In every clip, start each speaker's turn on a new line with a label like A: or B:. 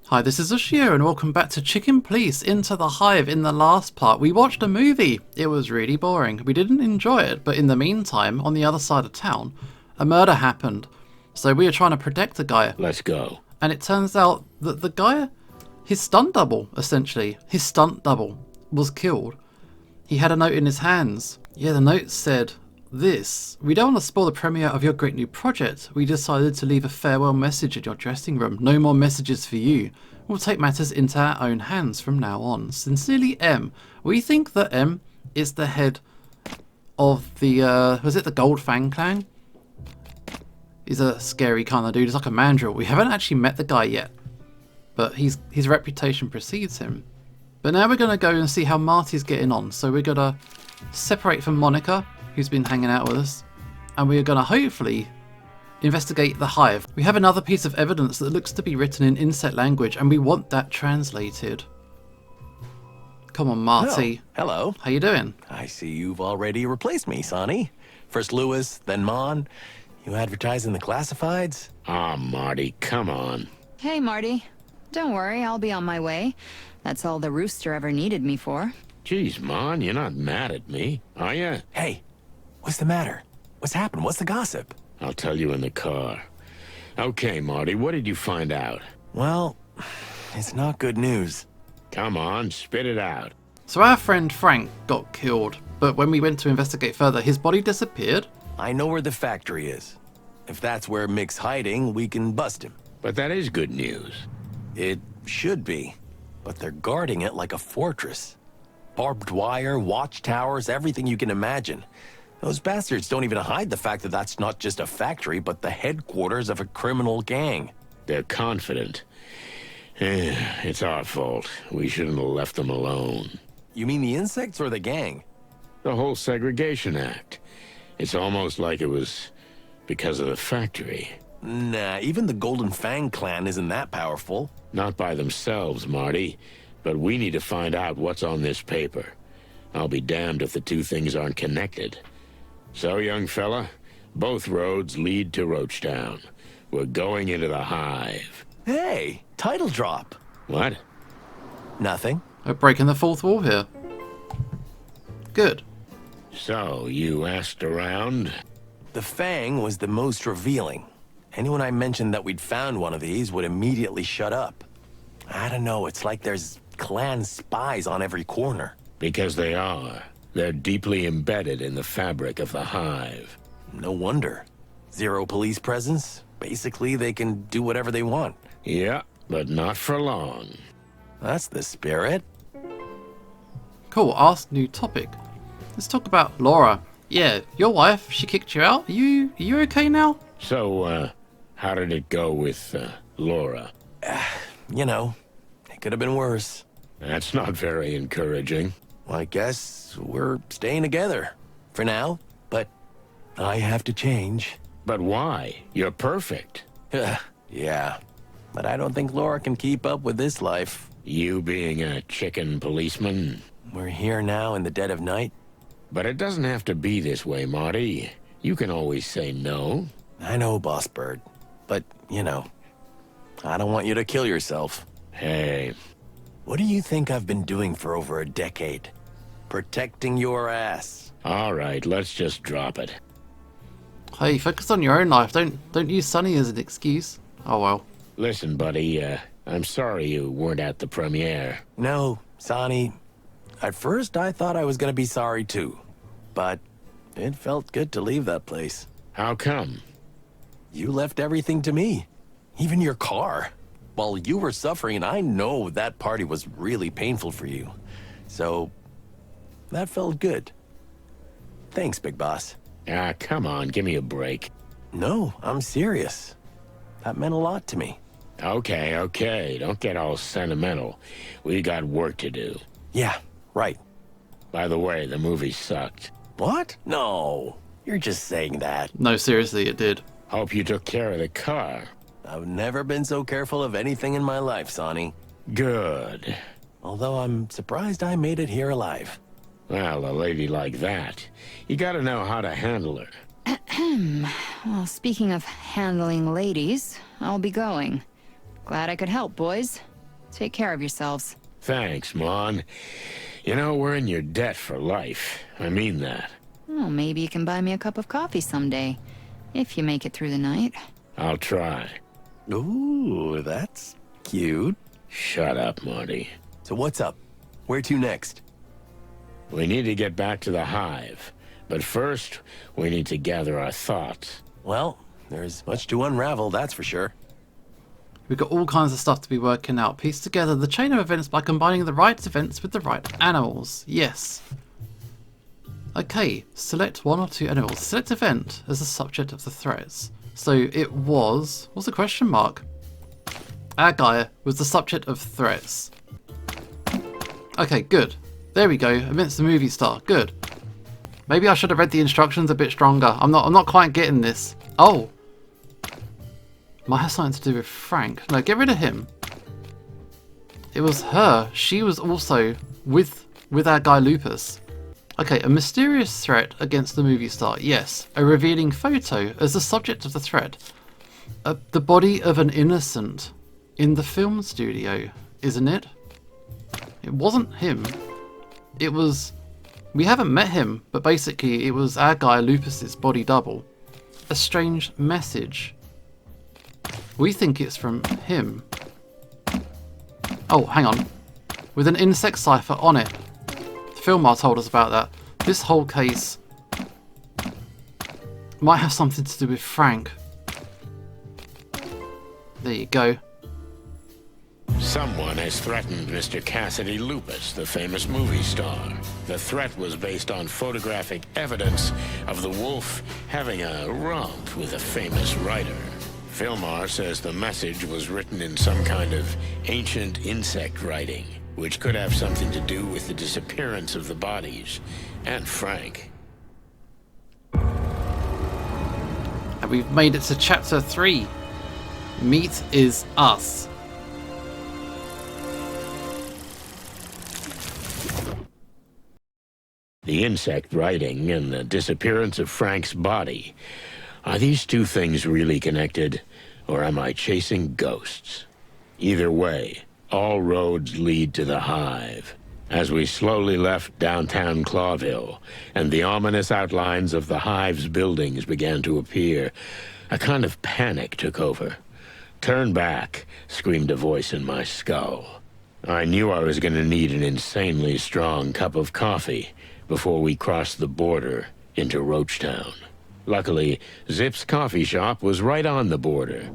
A: Hi, this is Ashir and welcome back to Chicken Police Into the Hive. In the last part, we watched a movie. It was really boring. We didn't enjoy it, but in the meantime, on the other side of town, a murder happened. So we were trying to protect the guy.
B: Let's go.
A: And it turns out that the guy, his stunt double, essentially, his stunt double, was killed. He had a note in his hands. Yeah, the note said this: "We don't want to spoil the premiere of your great new project. We decided to leave a farewell message in your dressing room. No more messages for you. We'll take matters into our own hands from now on. Sincerely, M." We think that M is the head of the, was it the Gold Fang Clan? He's a scary kind of dude. He's like a mandrill. We haven't actually met the guy yet, but his reputation precedes him. But now we're going to go and see how Marty's getting on. So we're going to separate from Monica, who's been hanging out with us, and we're going to hopefully investigate the Hive. We have another piece of evidence that looks to be written in insect language, and we want that translated. Come on, Marty.
C: Oh, hello.
A: How you doing?
C: I see you've already replaced me, Sonny. First Lewis, then Mon. You advertise in the classifieds?
B: Ah, Marty, come on.
D: Hey, Marty. Don't worry, I'll be on my way. That's all the rooster ever needed me for.
B: Geez, Mon, you're not mad at me, are you?
C: Hey, what's the matter? What's happened? What's the gossip?
B: I'll tell you in the car. Okay, Marty, what did you find out?
C: Well, it's not good news.
B: Come on, spit it out.
A: So our friend Frank got killed, but when we went to investigate further, his body disappeared.
C: I know where the factory is. If that's where Mick's hiding, we can bust him.
B: But that is good news.
C: It should be, but they're guarding it like a fortress. Barbed wire, watchtowers, everything you can imagine. Those bastards don't even hide the fact that that's not just a factory, but the headquarters of a criminal gang.
B: They're confident. It's our fault. We shouldn't have left them alone.
C: You mean the insects or the gang?
B: The whole segregation act. It's almost like it was because of the factory.
C: Nah, even the Golden Fang clan isn't that powerful.
B: Not by themselves, Marty. But we need to find out what's on this paper. I'll be damned if the two things aren't connected. So, young fella, both roads lead to Roachtown. We're going into the Hive.
C: Hey, title drop.
B: What?
C: Nothing.
A: We're breaking the fourth wall here. Good.
B: So, you asked around?
C: The Fang was the most revealing. Anyone I mentioned that we'd found one of these would immediately shut up. I don't know, it's like there's clan spies on every corner.
B: Because they are. They're deeply embedded in the fabric of the Hive.
C: No wonder. Zero police presence. Basically, they can do whatever they want.
B: Yeah, but not for long.
C: That's the spirit.
A: Cool, ask new topic. Let's talk about Laura. Yeah, your wife, she kicked you out. Are you okay now?
B: So, how did it go with, Laura?
C: You know, it could have been worse.
B: That's not very encouraging.
C: Well, I guess we're staying together. For now. But I have to change.
B: But why? You're perfect.
C: Yeah. But I don't think Laura can keep up with this life.
B: You being a chicken policeman.
C: We're here now in the dead of night.
B: But it doesn't have to be this way, Marty. You can always say no.
C: I know, Boss Bird. But, you know, I don't want you to kill yourself.
B: Hey.
C: What do you think I've been doing for over a decade? Protecting your ass.
B: All right, let's just drop it.
A: Hey, focus on your own life. Don't use Sonny as an excuse. Oh well.
B: Listen, buddy, I'm sorry you weren't at the premiere.
C: No, Sonny. At first, I thought I was gonna be sorry too. But it felt good to leave that place.
B: How come?
C: You left everything to me. Even your car. While you were suffering, I know that party was really painful for you. So, that felt good. Thanks, Big Boss.
B: Ah, come on, give me a break.
C: No, I'm serious. That meant a lot to me.
B: Okay, don't get all sentimental. We got work to do.
C: Yeah, right.
B: By the way, the movie sucked.
C: What? No, you're just saying that.
A: No, seriously, it did.
B: Hope you took care of the car.
C: I've never been so careful of anything in my life, Sonny.
B: Good.
C: Although I'm surprised I made it here alive.
B: Well, a lady like that, you gotta know how to handle her.
D: Well, speaking of handling ladies, I'll be going. Glad I could help, boys. Take care of yourselves.
B: Thanks, Mon. You know, we're in your debt for life. I mean that.
D: Well, maybe you can buy me a cup of coffee someday. If you make it through the night.
B: I'll try.
C: Ooh, that's cute.
B: Shut up, Marty.
C: So what's up? Where to next?
B: We need to get back to the Hive. But first, we need to gather our thoughts.
C: Well, there's much to unravel, that's for sure.
A: We've got all kinds of stuff to be working out. Piece together the chain of events by combining the right events with the right animals. Yes. Okay, select one or two animals. Select event as the subject of the threats. So it was... what's the question mark? Our guy was the subject of threats. Okay, good. There we go. Amidst the movie star. Good. Maybe I should have read the instructions a bit stronger. I'm not quite getting this. Oh. Might have something to do with Frank. No, get rid of him. It was her. She was also with our guy Lupus. Okay, a mysterious threat against the movie star. Yes. A revealing photo as the subject of the threat. The body of an innocent in the film studio, isn't it? It wasn't him. It was... we haven't met him, but basically it was our guy Lupus's body double. A strange message. We think it's from him. Oh, hang on. With an insect cipher on it. Filmar told us about that. This whole case might have something to do with Frank. There you go.
B: Someone has threatened Mr. Cassidy Lupus, the famous movie star. The threat was based on photographic evidence of the wolf having a romp with a famous writer. Filmar says the message was written in some kind of ancient insect writing, which could have something to do with the disappearance of the bodies and Frank.
A: And we've made it to chapter 3. Meat is us.
B: The insect writing and the disappearance of Frank's body. Are these two things really connected, or am I chasing ghosts? Either way, all roads lead to the Hive. As we slowly left downtown Clawville, and the ominous outlines of the Hive's buildings began to appear, a kind of panic took over. "Turn back," screamed a voice in my skull. I knew I was going to need an insanely strong cup of coffee before we crossed the border into Roachtown. Luckily, Zip's coffee shop was right on the border,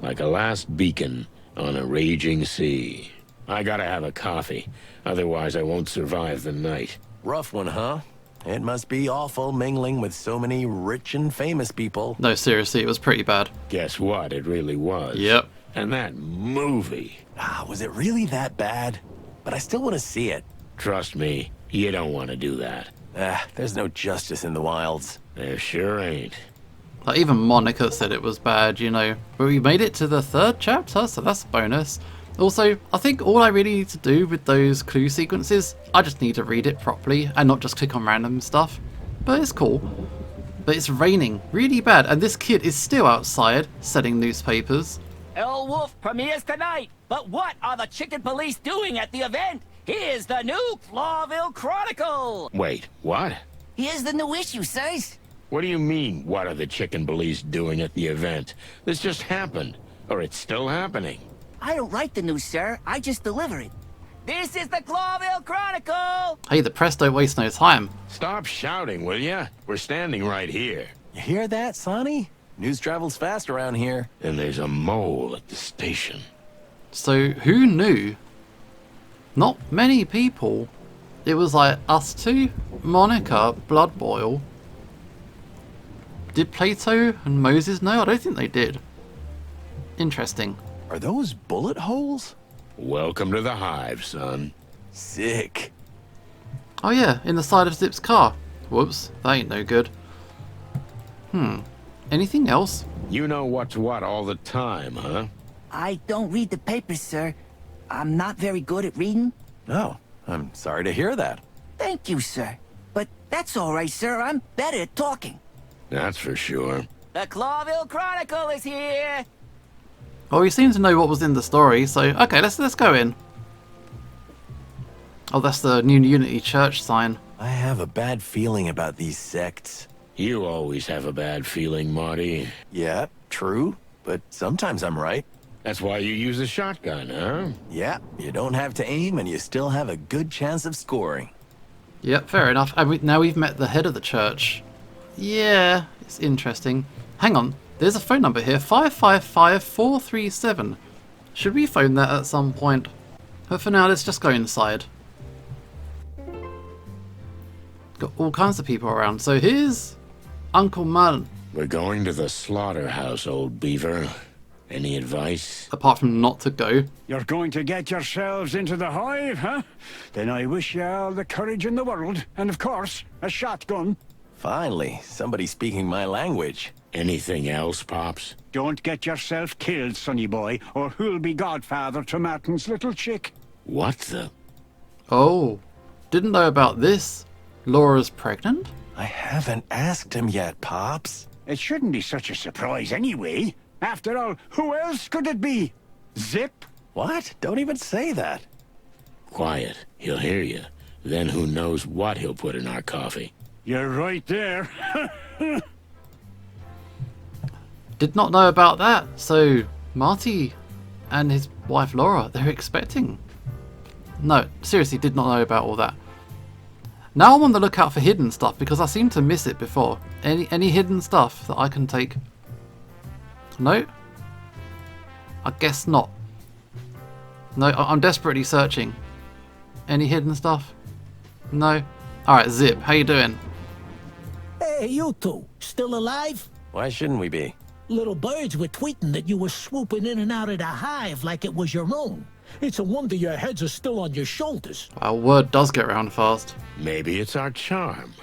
B: like a last beacon on a raging sea. I gotta have a coffee, otherwise I won't survive the night.
C: Rough one, huh? It must be awful mingling with so many rich and famous people.
A: No, seriously, it was pretty bad.
B: Guess what? It really was.
A: Yep.
B: And that movie.
C: Was it really that bad? But I still want to see it.
B: Trust me, you don't want to do that.
C: There's no justice in the wilds.
B: There sure ain't.
A: Like, even Monica said it was bad, you know. But we made it to the 3rd chapter, so that's a bonus. Also, I think all I really need to do with those clue sequences, I just need to read it properly and not just click on random stuff. But it's cool. But it's raining really bad, and this kid is still outside selling newspapers.
E: El Wolf premieres tonight, but what are the chicken police doing at the event? Here's the new Clawville Chronicle!
B: Wait, what?
E: Here's the new issue, sirs.
B: What do you mean, what are the chicken police doing at the event? This just happened, or it's still happening.
E: I don't write the news, sir. I just deliver it. This is the Clawville Chronicle!
A: Hey, the press don't waste no time.
B: Stop shouting, will ya? We're standing right here.
C: You hear that, Sonny? News travels fast around here.
B: And there's a mole at the station.
A: So, who knew? Not many people. It was like us two, Monica, Blood Boil. Did Plato and Moses know? I don't think they did. Interesting.
C: Are those bullet holes?
B: Welcome to the Hive, son.
C: Sick.
A: Oh yeah, in the side of Zip's car. Whoops, that ain't no good. Anything else?
B: You know what's what all the time, huh?
E: I don't read the papers, sir. I'm not very good at reading.
C: Oh, I'm sorry to hear that.
E: Thank you, sir. But that's all right, sir. I'm better at talking.
B: That's for sure.
E: The Clawville Chronicle is here!
A: Well, we seem to know what was in the story, so okay, let's go in. Oh, that's the New Unity Church sign.
C: I have a bad feeling about these sects.
B: You always have a bad feeling, Marty.
C: Yeah, true, but sometimes I'm right.
B: That's why you use a shotgun, huh?
C: Yeah, you don't have to aim and you still have a good chance of scoring.
A: Yep, fair enough. And now we've met the head of the church. Yeah, it's interesting. Hang on, there's a phone number here, 555-437. Should we phone that at some point? But for now, let's just go inside. Got all kinds of people around. So here's Uncle Mullen.
B: We're going to the slaughterhouse, old beaver. Any advice?
A: Apart from not to go.
F: You're going to get yourselves into the Hive, huh? Then I wish you all the courage in the world, and of course, a shotgun.
C: Finally, somebody speaking my language.
B: Anything else, Pops?
F: Don't get yourself killed, sonny boy, or who'll be godfather to Martin's little chick?
B: What the?
A: Oh, didn't know about this. Laura's pregnant?
C: I haven't asked him yet, Pops.
F: It shouldn't be such a surprise anyway. After all, who else could it be? Zip?
C: What? Don't even say that.
B: Quiet. He'll hear you. Then who knows what he'll put in our coffee.
F: You're right there.
A: Did not know about that. So, Marty and his wife Laura, they're expecting. No, seriously, did not know about all that. Now I'm on the lookout for hidden stuff because I seem to miss it before. Any hidden stuff that I can take? No? I guess not. No, I'm desperately searching. Any hidden stuff? No? Alright, Zip, how you doing?
G: Hey, you two, still alive?
C: Why shouldn't we be?
G: Little birds were tweeting that you were swooping in and out of the hive like it was your own. It's a wonder your heads are still on your shoulders.
A: Well, word does get around fast.
B: Maybe it's our charm.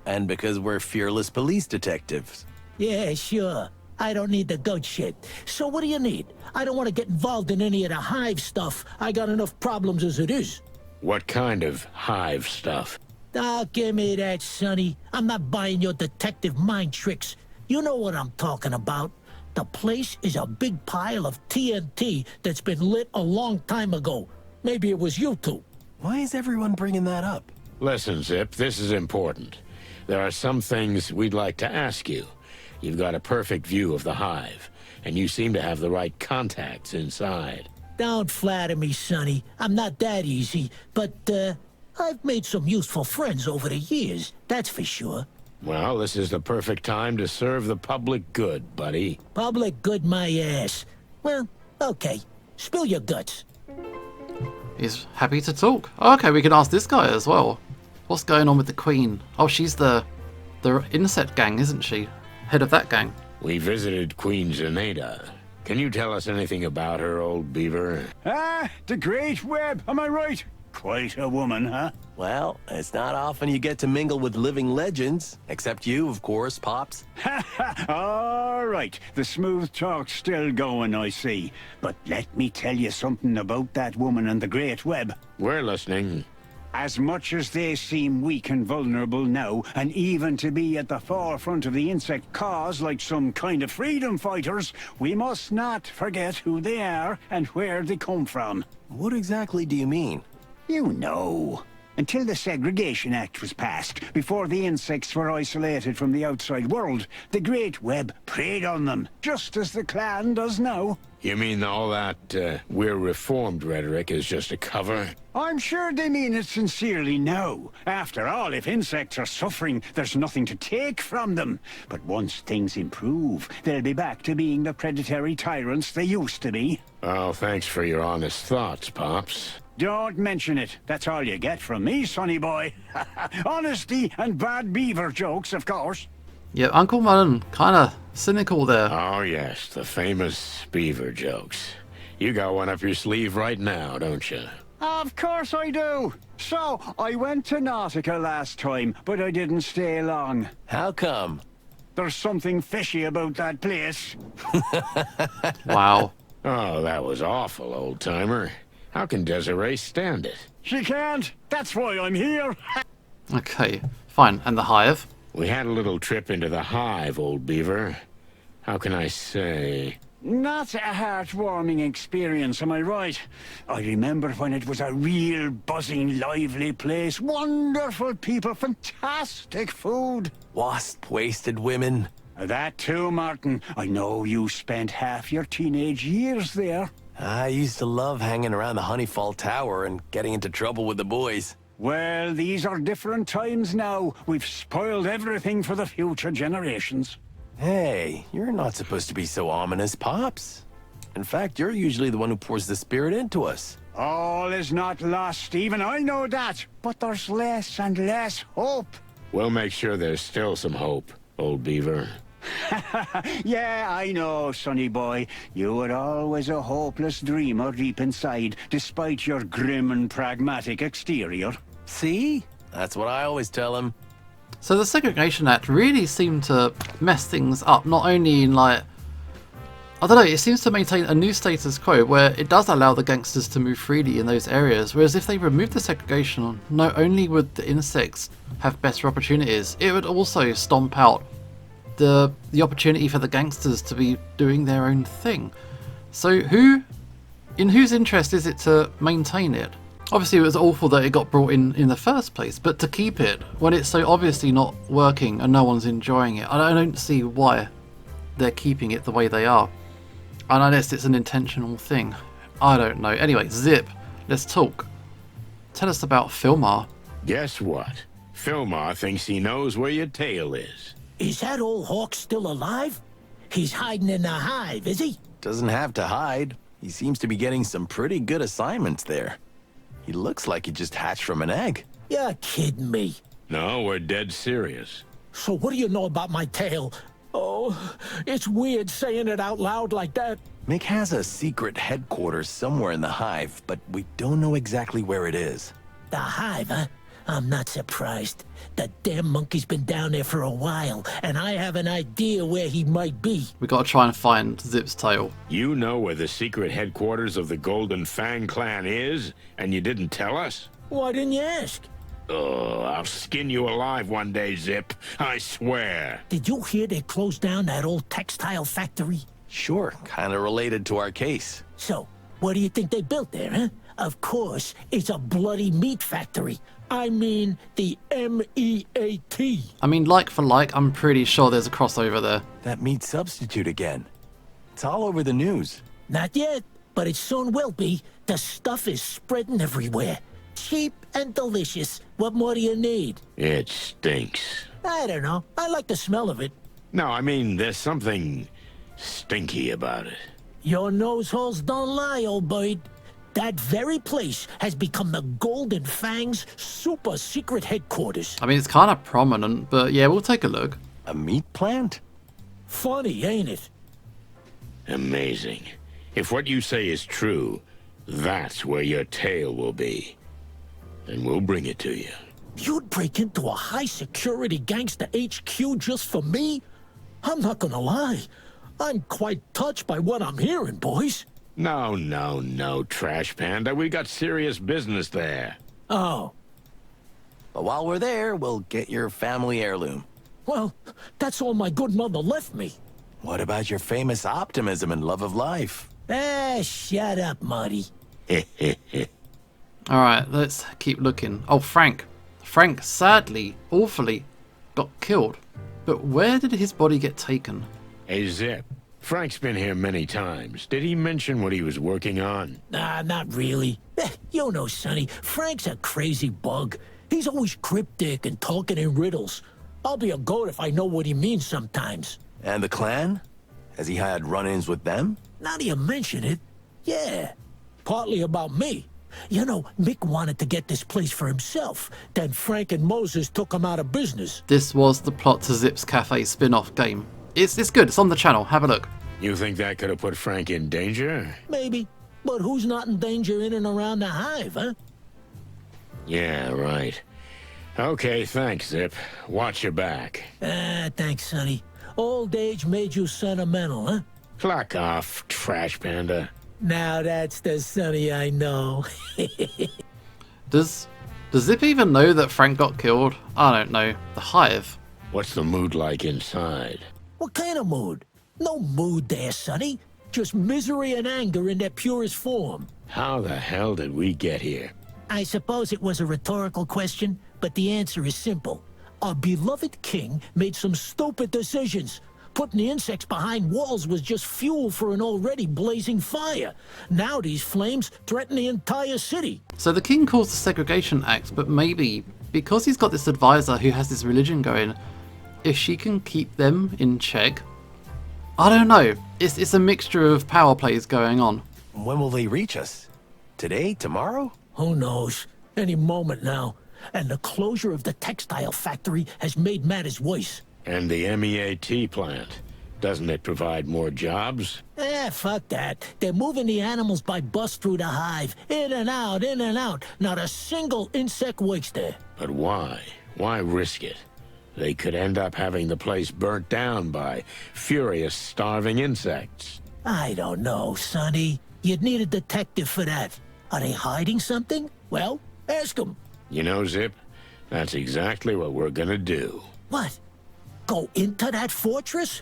C: And because we're fearless police detectives.
G: Yeah, sure. I don't need the goat shit. So what do you need? I don't want to get involved in any of the hive stuff. I got enough problems as it is.
B: What kind of hive stuff?
G: Oh, give me that, Sonny. I'm not buying your detective mind tricks. You know what I'm talking about. The place is a big pile of TNT that's been lit a long time ago. Maybe it was you two.
C: Why is everyone bringing that up?
B: Listen, Zip, this is important. There are some things we'd like to ask you. You've got a perfect view of the hive, and you seem to have the right contacts inside.
G: Don't flatter me, Sonny. I'm not that easy, but, I've made some useful friends over the years, that's for sure.
B: Well, this is the perfect time to serve the public good, buddy.
G: Public good my ass. Well, okay. Spill your guts.
A: He's happy to talk. Oh, okay, we can ask this guy as well. What's going on with the Queen? Oh, she's the insect gang, isn't she? Head of that gang.
B: We visited Queen Zenaida. Can you tell us anything about her, old beaver?
F: Ah, the Great Web, am I right? Quite a woman, huh?
C: Well, it's not often you get to mingle with living legends. Except you, of course, Pops.
F: Ha ha! All right, the smooth talk's still going, I see. But let me tell you something about that woman and the Great Web.
B: We're listening.
F: As much as they seem weak and vulnerable now, and even to be at the forefront of the insect cause like some kind of freedom fighters, we must not forget who they are and where they come from.
C: What exactly do you mean?
F: You know. Until the Segregation Act was passed, before the insects were isolated from the outside world, the Great Web preyed on them, just as the clan does now.
B: You mean all that, we're reformed rhetoric is just a cover?
F: I'm sure they mean it sincerely now. After all, if insects are suffering, there's nothing to take from them. But once things improve, they'll be back to being the predatory tyrants they used to be.
B: Oh, thanks for your honest thoughts, Pops.
F: Don't mention it. That's all you get from me, sonny boy. Honesty and bad beaver jokes, of course.
A: Yeah, Uncle Mullen, kind of cynical there.
B: Oh, yes, the famous beaver jokes. You got one up your sleeve right now, don't you?
F: Of course I do. So, I went to Nautica last time, but I didn't stay long.
C: How come?
F: There's something fishy about that place.
A: Wow.
B: Oh, that was awful, old-timer. How can Desiree stand it?
F: She can't. That's why I'm here.
A: Okay, fine. And the Hive?
B: We had a little trip into the Hive, old beaver. How can I say?
F: Not a heartwarming experience, am I right? I remember when it was a real buzzing, lively place. Wonderful people, fantastic food.
C: Wasp-wasted women.
F: That too, Martin. I know you spent half your teenage years there.
C: I used to love hanging around the Honeyfall Tower and getting into trouble with the boys.
F: Well, these are different times now. We've spoiled everything for the future generations.
C: Hey, you're not supposed to be so ominous, Pops. In fact, you're usually the one who pours the spirit into us.
F: All is not lost, even I know that. But there's less and less hope.
B: We'll make sure there's still some hope, old beaver.
F: Yeah, I know, sonny boy. You were always a hopeless dreamer deep inside, despite your grim and pragmatic exterior.
C: See? That's what I always tell him.
A: So the Segregation Act really seemed to mess things up, not only in like, I don't know, it seems to maintain a new status quo where it does allow the gangsters to move freely in those areas, whereas if they remove the segregation, not only would the insects have better opportunities, it would also stomp out the opportunity for the gangsters to be doing their own thing. So in whose interest is it to maintain it? Obviously it was awful that it got brought in the first place, but to keep it when it's so obviously not working and no one's enjoying it, I don't see why they're keeping it the way they are. And unless it's an intentional thing. I don't know. Anyway, Zip, let's talk. Tell us about Filmar.
B: Guess what? Filmar thinks he knows where your tail is.
G: Is that old hawk still alive? He's hiding in the hive, is he?
C: Doesn't have to hide. He seems to be getting some pretty good assignments there. He looks like he just hatched from an egg.
G: You're kidding me.
B: No, we're dead serious.
G: So what do you know about my tail? Oh, it's weird saying it out loud like that.
C: Mick has a secret headquarters somewhere in the hive, but we don't know exactly where it is.
G: The hive, huh? I'm not surprised. The damn monkey's been down there for a while, and I have an idea where he might be.
A: We gotta try and find Zip's tail.
B: You know where the secret headquarters of the Golden Fang clan is, and you didn't tell us?
G: Why didn't you ask?
B: Oh, I'll skin you alive one day, Zip. I swear.
G: Did you hear they closed down that old textile factory?
C: Sure, kind of related to our case.
G: So, what do you think they built there, huh? Of course, it's a bloody meat factory. I mean, the M-E-A-T.
A: I mean, like for like, I'm pretty sure there's a crossover there.
C: That meat substitute again. It's all over the news.
G: Not yet, but it soon will be. The stuff is spreading everywhere. Cheap and delicious. What more do you need?
B: It stinks.
G: I don't know. I like the smell of it.
B: No, I mean, there's something stinky about it.
G: Your nose holes don't lie, old bird. That very place has become the Golden Fang's super secret headquarters.
A: I mean, it's kind of prominent, but yeah, we'll take a look.
C: A meat plant?
G: Funny, ain't it?
B: Amazing. If what you say is true, that's where your tail will be. And we'll bring it to you.
G: You'd break into a high-security gangster HQ just for me? I'm not gonna lie. I'm quite touched by what I'm hearing, boys.
B: No, Trash Panda. We got serious business there.
G: Oh,
C: But while we're there, we'll get your family heirloom.
G: well, that's all my good mother left me.
C: What about your famous optimism and love of life?
G: Ah, shut up, Marty.
A: Alright, let's keep looking. Oh, Frank. Frank, sadly, awfully, got killed. But where did his body get taken?
B: Hey, Zip. Frank's been here many times. Did he mention what he was working on?
G: Nah, not really. You know, Sonny, Frank's a crazy bug. He's always cryptic and talking in riddles. I'll be a goat if I know what he means sometimes.
C: And the clan? Has he had run-ins with them?
G: Now that you mention it, yeah. Partly about me. You know, Mick wanted to get this place for himself. Then Frank and Moses took him out of business.
A: This was the plot to Zip's Cafe spin-off game. It's good, it's on the channel, have a look.
B: You think that could have put Frank in danger?
G: Maybe. But who's not in danger in and around the hive, huh?
B: Yeah, right. Okay, thanks, Zip. Watch your back.
G: Ah, thanks, Sonny. Old age made you sentimental, huh?
B: Clock off, Trash Panda.
G: Now that's the Sonny I know.
A: Does Zip even know that Frank got killed? I don't know. The Hive.
B: What's the mood like inside?
G: What kind of mood? No mood there, Sonny. Just misery and anger in their purest form.
B: How the hell did we get here?
G: I suppose it was a rhetorical question, but the answer is simple. Our beloved king made some stupid decisions. Putting the insects behind walls was just fuel for an already blazing fire. Now these flames threaten the entire city.
A: So the king calls the Segregation Act, but maybe because he's got this advisor who has this religion going, if she can keep them in check, I don't know. It's a mixture of power plays going on.
C: When will they reach us? Today? Tomorrow?
G: Who knows? Any moment now. And the closure of the textile factory has made matters worse.
B: And the MEAT plant. Doesn't it provide more jobs?
G: Fuck that. They're moving the animals by bus through the hive. In and out, in and out. Not a single insect works there.
B: But why? Why risk it? They could end up having the place burnt down by furious, starving insects.
G: I don't know, Sonny. You'd need a detective for that. Are they hiding something? Well, ask them.
B: You know, Zip, that's exactly what we're gonna do.
G: What? Go into that fortress?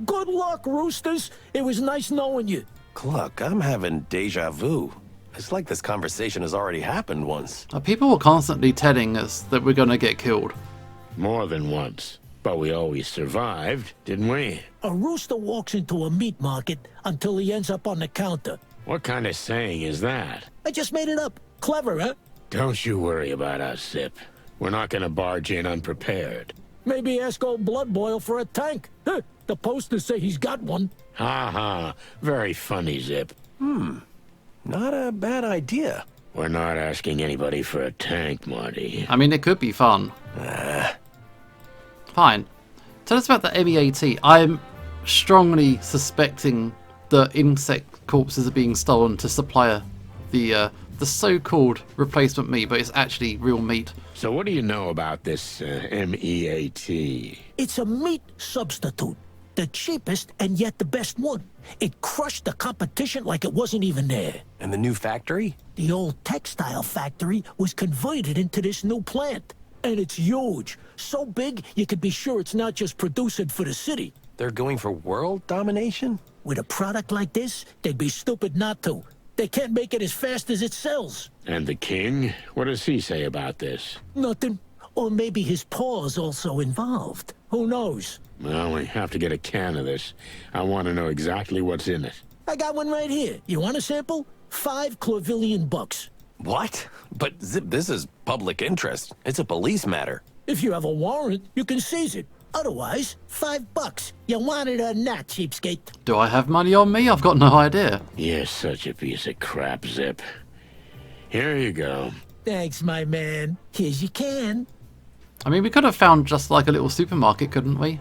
G: Good luck, Roosters. It was nice knowing you.
C: Cluck, I'm having deja vu. It's like this conversation has already happened once.
A: People were constantly telling us that we're gonna get killed.
B: More than once. But we always survived, didn't we?
G: A rooster walks into a meat market until he ends up on the counter.
B: What kind of saying is that?
G: I just made it up. Clever, huh?
B: Don't you worry about us, Zip. We're not gonna barge in unprepared.
G: Maybe ask old Blood Boil for a tank. Huh, the posters say he's got one.
B: Ha ha. Very funny, Zip.
C: Not a bad idea.
B: We're not asking anybody for a tank, Marty.
A: I mean, it could be fun. Fine. Tell us about the MEAT. I'm strongly suspecting the insect corpses are being stolen to supply the so-called replacement meat, but it's actually real meat.
B: So what do you know about this MEAT?
G: It's a meat substitute. The cheapest and yet the best one. It crushed the competition like it wasn't even there.
C: And the new factory?
G: The old textile factory was converted into this new plant. And it's huge. So big, you can be sure it's not just producing for the city.
C: They're going for world domination?
G: With a product like this, they'd be stupid not to. They can't make it as fast as it sells.
B: And the king? What does he say about this?
G: Nothing. Or maybe his paw's also involved. Who knows?
B: Well, we have to get a can of this. I want to know exactly what's in it.
G: I got one right here. You want a sample? $5 Clovillion bucks.
C: What? But Zip, this is public interest. It's a police matter.
G: If you have a warrant, you can seize it. Otherwise, $5. You want it or not, cheapskate?
A: Do I have money on me? I've got no idea.
B: You're such a piece of crap, Zip. Here you go.
G: Thanks, my man. Here's your can.
A: I mean, we could have found just like a little supermarket, couldn't we?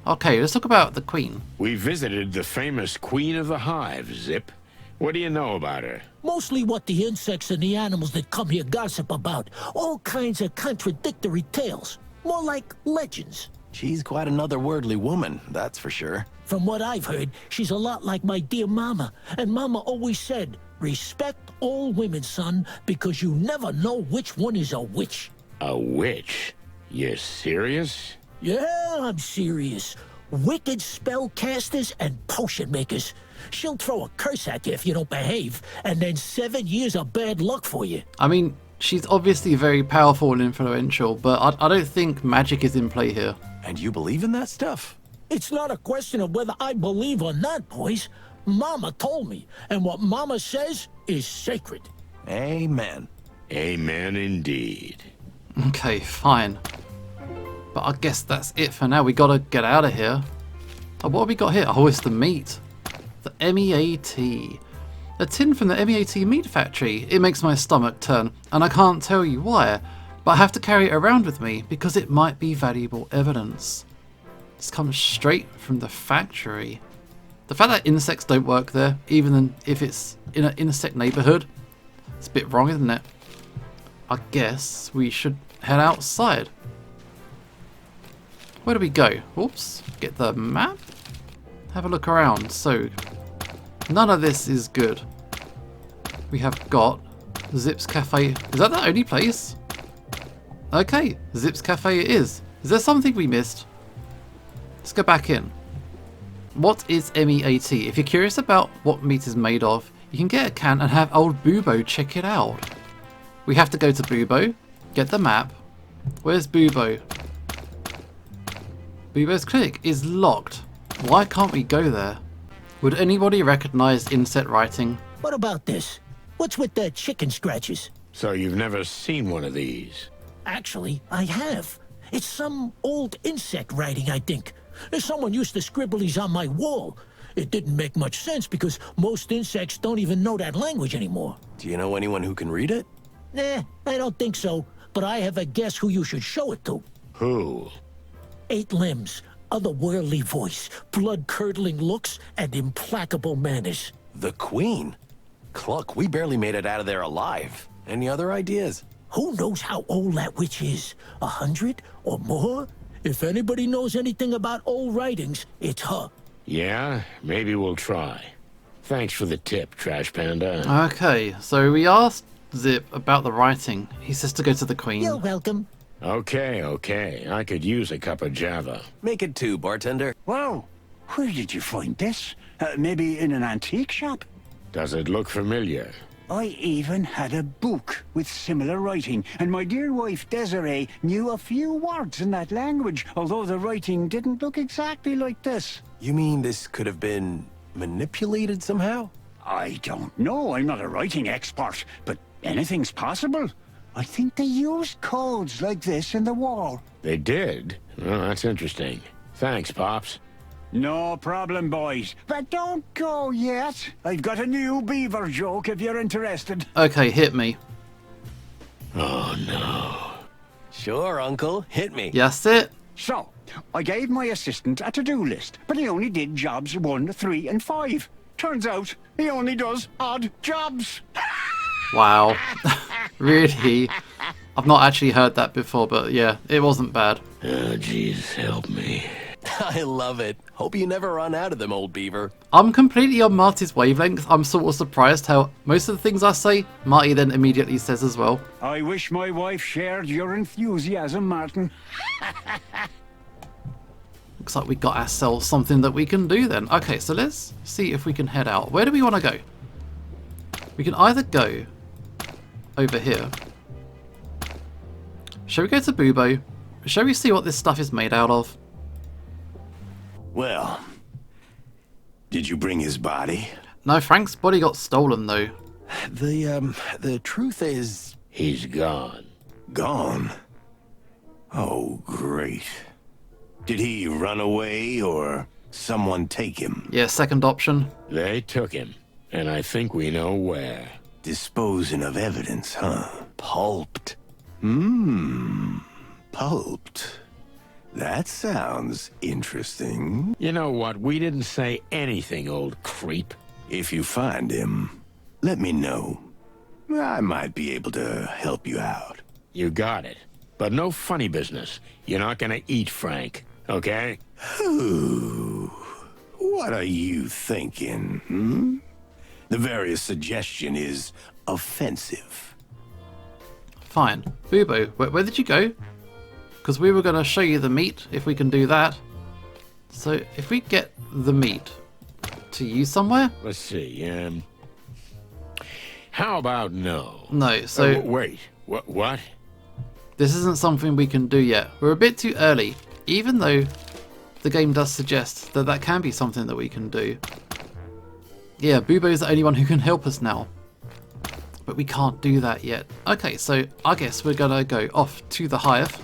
A: Okay, let's talk about the Queen.
B: We visited the famous Queen of the Hive, Zip. What do you know about her?
G: Mostly what the insects and the animals that come here gossip about. All kinds of contradictory tales. More like legends.
C: She's quite an otherworldly woman, that's for sure.
G: From what I've heard, she's a lot like my dear Mama. And Mama always said, respect all women, son, because you never know which one is a witch.
B: A witch? You're serious?
G: Yeah, I'm serious. Wicked spellcasters and potion makers. She'll throw a curse at you if you don't behave, and then 7 years of bad luck for you.
A: I mean, she's obviously very powerful and influential, but I don't think magic is in play here.
C: And you believe in that stuff?
G: It's not a question of whether I believe or not, boys. Mama told me, and what Mama says is sacred.
C: Amen.
B: Amen indeed.
A: Okay, fine. But I guess that's it for now. We gotta get out of here. Oh, what have we got here? Oh, it's the meat. The MEAT. A tin from the MEAT meat factory. It makes my stomach turn, and I can't tell you why, but I have to carry it around with me because it might be valuable evidence. This comes straight from the factory. The fact that insects don't work there, even if it's in an insect neighborhood, it's a bit wrong, isn't it? I guess we should head outside. Where do we go? Oops, get the map. Have a look around. So, none of this is good. We have got Zip's Cafe. Is that the only place? Okay, Zip's Cafe it is. Is there something we missed? Let's go back in. What is MEAT? If you're curious about what meat is made of, you can get a can and have old Bubo check it out. We have to go to Bubo, get the map. Where's Bubo? Bubo's clinic is locked. Why can't we go there? Would anybody recognize inset writing?
G: What about this? What's with the chicken scratches?
B: So you've never seen one of these?
G: Actually, I have. It's some old insect writing, I think. Someone used to scribble these on my wall. It didn't make much sense because most insects don't even know that language anymore.
C: Do you know anyone who can read it?
G: Nah, I don't think so. But I have a guess who you should show it to.
B: Who?
G: 8 limbs, otherworldly voice, blood-curdling looks, and implacable manners.
C: The Queen? Cluck, we barely made it out of there alive. Any other ideas?
G: Who knows how old that witch is? 100 or more? If anybody knows anything about old writings, it's her.
B: Yeah, maybe we'll try. Thanks for the tip, Trash Panda.
A: Okay, so we asked Zip about the writing. He says to go to the Queen.
G: You're welcome.
B: Okay. I could use a cup of Java.
C: Make it 2, bartender.
F: Wow, where did you find this? Maybe in an antique shop?
B: Does it look familiar?
F: I even had a book with similar writing, and my dear wife Desiree knew a few words in that language, although the writing didn't look exactly like this.
C: You mean this could have been manipulated somehow?
F: I don't know, I'm not a writing expert, but anything's possible. I think they used codes like this in the wall.
B: They did? Well, that's interesting. Thanks, Pops.
F: No problem, boys. But don't go yet. I've got a new beaver joke if you're interested.
A: Okay, hit me.
B: Oh, no.
C: Sure, Uncle. Hit me.
A: Yes, it.
F: So, I gave my assistant a to-do list, but he only did jobs 1, 3, and 5. Turns out, he only does odd jobs.
A: Wow. Really? I've not actually heard that before, but yeah, it wasn't bad.
B: Oh, jeez, help me.
C: I love it. Hope you never run out of them, old beaver.
A: I'm completely on Marty's wavelength. I'm sort of surprised how most of the things I say, Marty then immediately says as well.
F: I wish my wife shared your enthusiasm, Martin.
A: Looks like we got ourselves something that we can do then. Okay, so let's see if we can head out. Where do we want to go? We can either go over here. Shall we go to Bubo? Shall we see what this stuff is made out of?
H: Well, did you bring his body?
A: No, Frank's body got stolen though.
C: The truth is...
B: He's gone.
H: Gone? Oh, great. Did he run away or someone take him?
A: Yeah, second option.
B: They took him, and I think we know where.
H: Disposing of evidence, huh?
C: Pulped.
H: Pulped. That sounds interesting.
B: You know what? We didn't say anything, old creep.
H: If you find him, let me know. I might be able to help you out.
B: You got it. But no funny business. You're not gonna eat Frank, okay?
H: Ooh, what are you thinking, The very suggestion is offensive.
A: Fine. Bubo, where did you go? Because we were going to show you the meat, if we can do that. So, if we get the meat to you somewhere?
B: Let's see, how about no?
A: No, so...
B: wait, what?
A: This isn't something we can do yet. We're a bit too early, even though the game does suggest that that can be something that we can do. Yeah, Bubo's the only one who can help us now. But we can't do that yet. Okay, so I guess we're gonna go off to the Hive.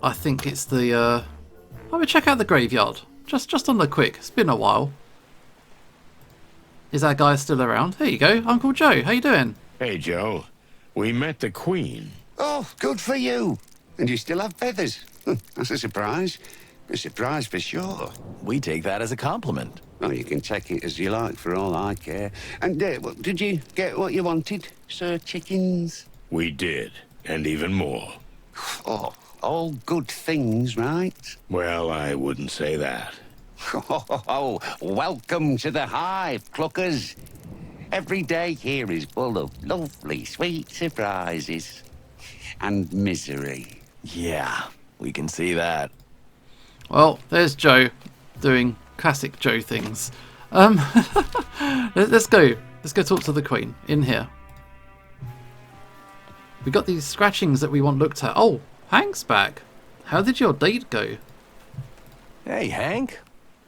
A: I think it's the, I'm gonna check out the graveyard. Just on the quick. It's been a while. Is that guy still around? There you go, Uncle Joe. How you doing?
B: Hey, Joe. We met the Queen.
I: Oh, good for you. And you still have feathers. That's a surprise. A surprise for sure.
C: We take that as a compliment.
I: Well, you can take it as you like for all I care. And did you get what you wanted, Sir Chickens?
B: We did, and even more.
I: Oh, all good things, right?
B: Well, I wouldn't say that.
I: Oh, welcome to the Hive, Cluckers. Every day here is full of lovely, sweet surprises. And misery.
C: Yeah, we can see that.
A: Well, there's Joe doing classic Joe things. Let's go. Let's go talk to the Queen in here. We got these scratchings that we want looked at. Oh, Hank's back. How did your date go?
C: Hey, Hank.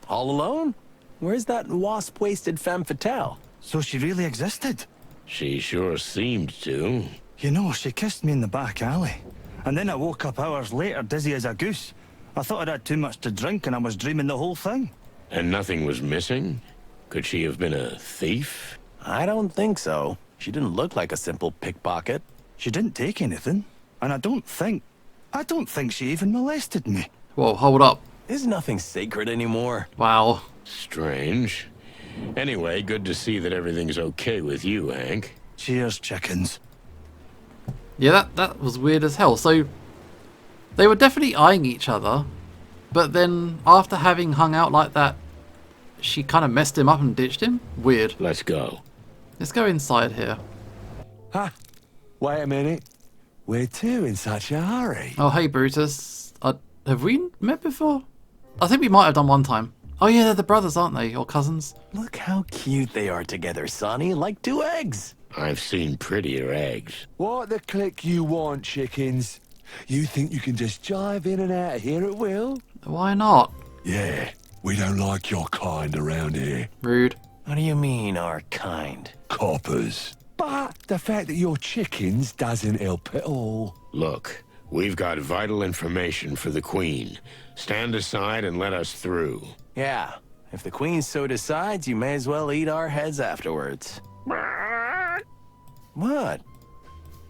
C: All alone? Where's that wasp-waisted femme fatale?
J: So she really existed?
B: She sure seemed to.
J: You know, she kissed me in the back alley. And then I woke up hours later, dizzy as a goose. I thought I'd had too much to drink and I was dreaming the whole thing.
B: And nothing was missing? Could she have been a thief?
C: I don't think so. She didn't look like a simple pickpocket.
J: She didn't take anything. And I don't think she even molested me.
A: Whoa, hold up.
C: There's nothing sacred anymore.
A: Wow.
B: Strange. Anyway, good to see that everything's okay with you, Hank.
J: Cheers, chickens.
A: Yeah, that was weird as hell. So, they were definitely eyeing each other, but then after having hung out like that, she kind of messed him up and ditched him? Weird.
B: Let's go.
A: Let's go inside here.
H: Huh? Wait a minute. Where to in such a hurry?
A: Oh, hey, Brutus. Have we met before? I think we might have done one time. Oh, yeah, they're the brothers, aren't they? Or cousins?
C: Look how cute they are together, Sonny. Like two eggs.
B: I've seen prettier eggs.
H: What the click you want, chickens? You think you can just jive in and out of here at will?
A: Why not?
H: Yeah, we don't like your kind around here.
A: Rude.
C: What do you mean, our kind?
H: Coppers. But the fact that you're chickens doesn't help at all.
B: Look, we've got vital information for the Queen. Stand aside and let us through.
C: Yeah, if the Queen so decides, you may as well eat our heads afterwards. What?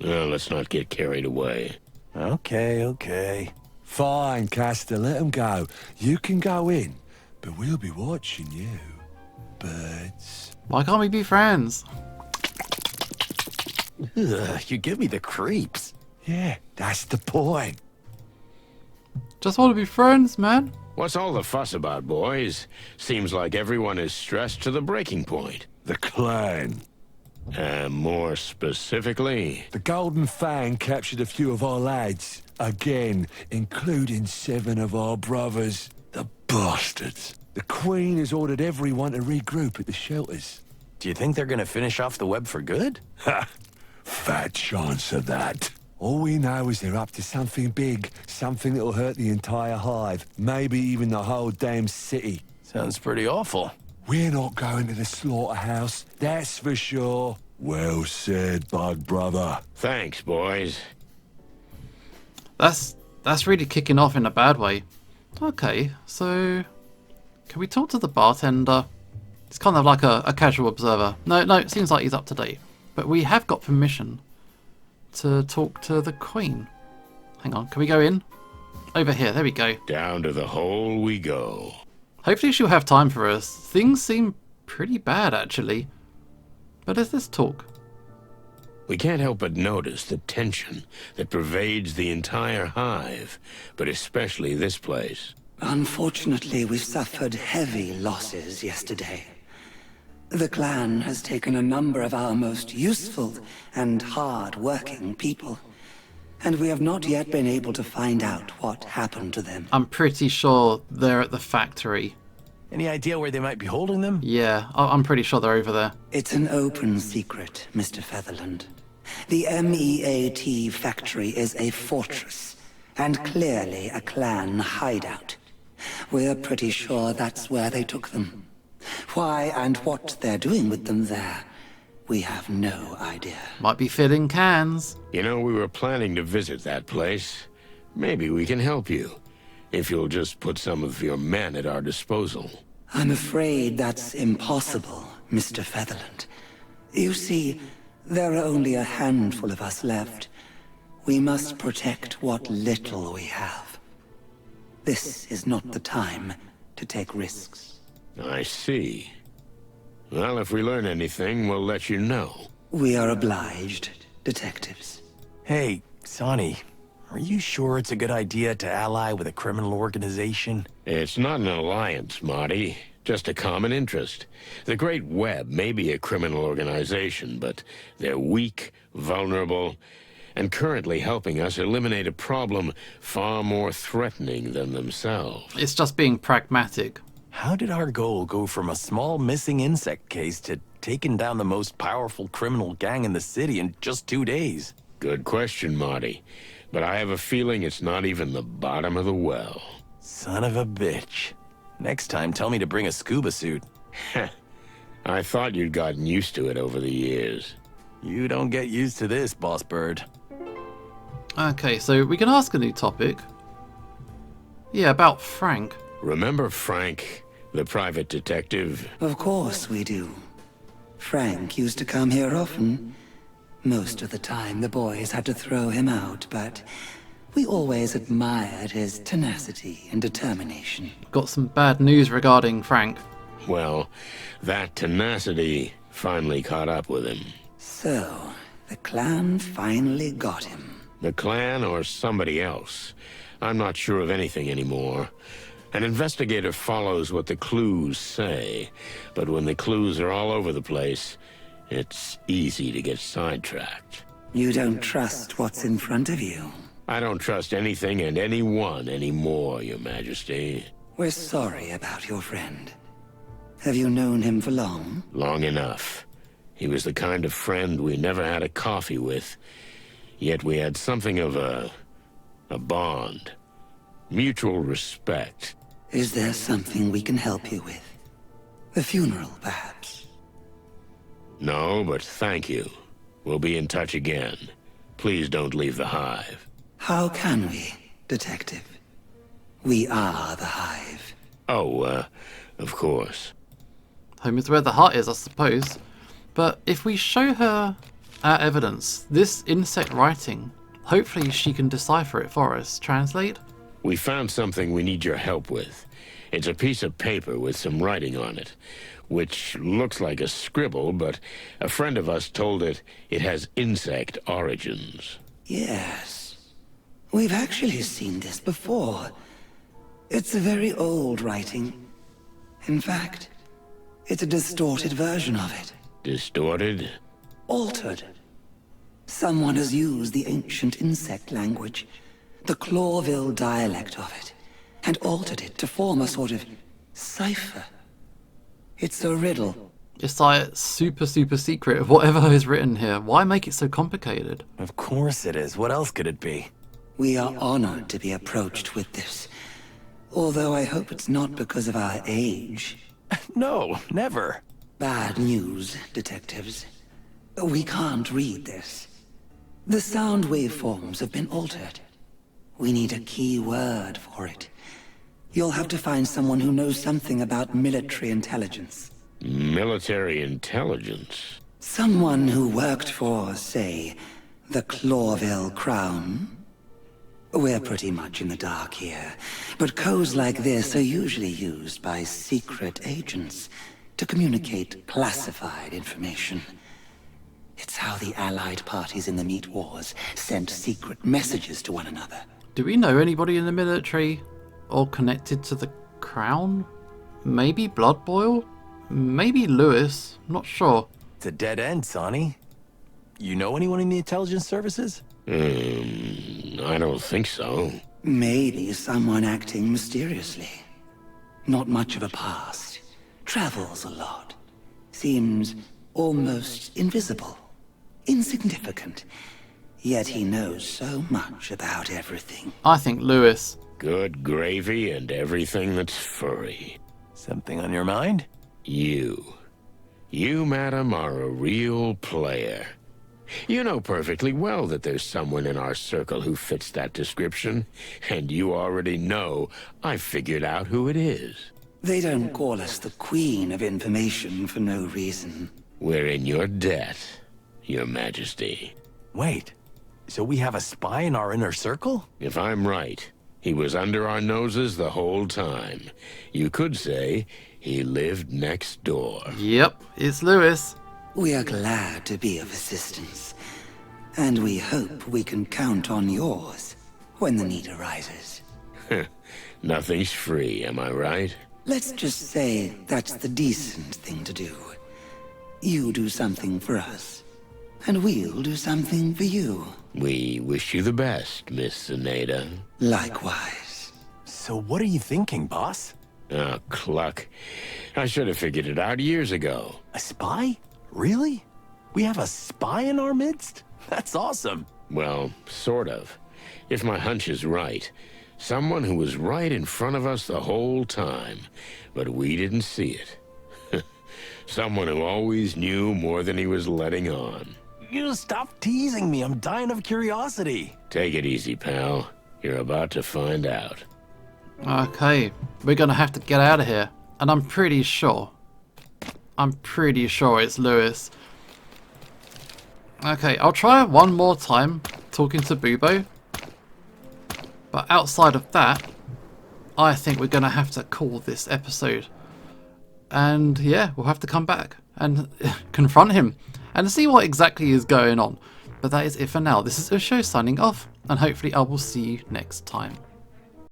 B: Well, let's not get carried away.
C: Okay.
H: Fine, Castor, let them go. You can go in, but we'll be watching you. Birds.
A: Why can't we be friends?
C: Ugh, you give me the creeps.
H: Yeah, that's the point.
A: Just want to be friends, man.
B: What's all the fuss about, boys? Seems like everyone is stressed to the breaking point.
H: The clan.
B: More specifically...
H: The Golden Fang captured a few of our lads. Again, including 7 of our brothers. The bastards. The Queen has ordered everyone to regroup at the shelters.
C: Do you think they're gonna finish off the web for good?
H: Ha! Fat chance of that. All we know is they're up to something big, something that'll hurt the entire Hive, maybe even the whole damn city.
C: Sounds pretty awful.
H: We're not going to the slaughterhouse, that's for sure. Well said, Bug Brother.
B: Thanks, boys.
A: That's really kicking off in a bad way. Okay, so... Can we talk to the bartender? It's kind of like a casual observer. No, it seems like he's up to date. But we have got permission to talk to the Queen. Hang on, can we go in? Over here, there we go.
B: Down to the hole we go.
A: Hopefully she'll have time for us. Things seem pretty bad, actually. But let's talk.
B: We can't help but notice the tension that pervades the entire Hive, but especially this place.
K: Unfortunately, we suffered heavy losses yesterday. The clan has taken a number of our most useful and hard-working people, and we have not yet been able to find out what happened to them.
A: I'm pretty sure they're at the factory.
C: Any idea where they might be holding them?
A: Yeah, I'm pretty sure they're over there.
K: It's an open secret, Mr. Featherland. The MEAT factory is a fortress, and clearly a clan hideout. We're pretty sure that's where they took them. Why and what they're doing with them there, we have no idea.
A: Might be filling cans.
B: You know, we were planning to visit that place. Maybe we can help you, if you'll just put some of your men at our disposal.
K: I'm afraid that's impossible, Mr. Featherland. You see, there are only a handful of us left. We must protect what little we have. This is not the time to take risks.
B: I see. Well, if we learn anything, we'll let you know.
K: We are obliged, detectives.
C: Hey, Sonny, are you sure it's a good idea to ally with a criminal organization?
B: It's not an alliance, Marty. Just a common interest. The Great Web may be a criminal organization, but they're weak, vulnerable, and currently helping us eliminate a problem far more threatening than themselves.
A: It's just being pragmatic.
C: How did our goal go from a small missing insect case to taking down the most powerful criminal gang in the city in just 2 days?
B: Good question, Marty. But I have a feeling it's not even the bottom of the well.
C: Son of a bitch. Next time, tell me to bring a scuba suit.
B: I thought you'd gotten used to it over the years.
C: You don't get used to this, Boss Bird.
A: Okay, so we can ask a new topic. Yeah, about Frank.
B: Remember Frank, the private detective?
K: Of course we do. Frank used to come here often. Most of the time the boys had to throw him out, but we always admired his tenacity and determination.
A: Got some bad news regarding Frank.
B: Well, that tenacity finally caught up with him.
K: So, the clan finally got him.
B: The clan or somebody else. I'm not sure of anything anymore. An investigator follows what the clues say, but when the clues are all over the place, it's easy to get sidetracked.
K: You don't trust what's in front of you.
B: I don't trust anything and anyone anymore, Your Majesty.
K: We're sorry about your friend. Have you known him for long?
B: Long enough. He was the kind of friend we never had a coffee with, yet we had something of a bond. Mutual respect.
K: Is there something we can help you with? The funeral, perhaps?
B: No, but thank you. We'll be in touch again. Please don't leave the Hive.
K: How can we, Detective? We are the Hive.
B: Oh, of course.
A: Home is where the heart is, I suppose. But if we show her our evidence, this insect writing, hopefully she can decipher it for us. Translate?
B: We found something we need your help with. It's a piece of paper with some writing on it, which looks like a scribble, but a friend of us told it has insect origins.
K: Yes. We've actually seen this before. It's a very old writing. In fact, it's a distorted version of it.
B: Distorted?
K: Altered. Someone has used the ancient insect language, the Clawville dialect of it, and altered it to form a sort of cipher. It's a riddle.
A: It's like super secret of whatever is written here. Why make it so complicated?
C: Of course it is. What else could it be?
K: We are honored to be approached with this. Although I hope it's not because of our age.
C: No, never.
K: Bad news, detectives. We can't read this. The sound waveforms have been altered. We need a key word for it. You'll have to find someone who knows something about military intelligence.
B: Military intelligence?
K: Someone who worked for, say, the Clawville Crown. We're pretty much in the dark here, but codes like this are usually used by secret agents to communicate classified information. It's how the Allied parties in the Meat Wars sent secret messages to one another.
A: Do we know anybody in the military or connected to the Crown? Maybe Blood Boil? Maybe Lewis? Not sure.
C: It's a dead end, Sonny. You know anyone in the intelligence services?
B: I don't think so.
K: Maybe someone acting mysteriously. Not much of a past. Travels a lot. Seems almost invisible. Insignificant. Yet he knows so much about everything.
A: I think Lewis.
B: Good gravy and everything that's furry.
C: Something on your mind?
B: You, madam, are a real player. You know perfectly well that there's someone in our circle who fits that description, and you already know I've figured out who it is.
K: They don't call us the Queen of Information for no reason.
B: We're in your debt, Your Majesty.
C: Wait, so we have a spy in our inner circle?
B: If I'm right, he was under our noses the whole time. You could say he lived next door.
A: Yep, it's Lewis.
K: We are glad to be of assistance. And we hope we can count on yours when the need arises.
B: Nothing's free, am I right?
K: Let's just say that's the decent thing to do. You do something for us, And we'll do something for you.
B: We wish you the best, Miss Zaneta.
K: Likewise.
C: So what are you thinking, boss?
B: Oh, Cluck. I should have figured it out years ago.
C: A spy? Really? We have a spy in our midst? That's awesome.
B: Well, sort of. If my hunch is right. Someone who was right in front of us the whole time, but we didn't see it. Someone who always knew more than he was letting on.
C: You stop teasing me. I'm dying of curiosity.
B: Take it easy, pal. You're about to find out.
A: Okay, we're gonna have to get out of here. And I'm pretty sure it's Lewis. Okay, I'll try one more time talking to Bubo. But outside of that, I think we're going to have to call this episode. And yeah, we'll have to come back and confront him and see what exactly is going on. But that is it for now. This is Usho signing off, and hopefully I will see you next time.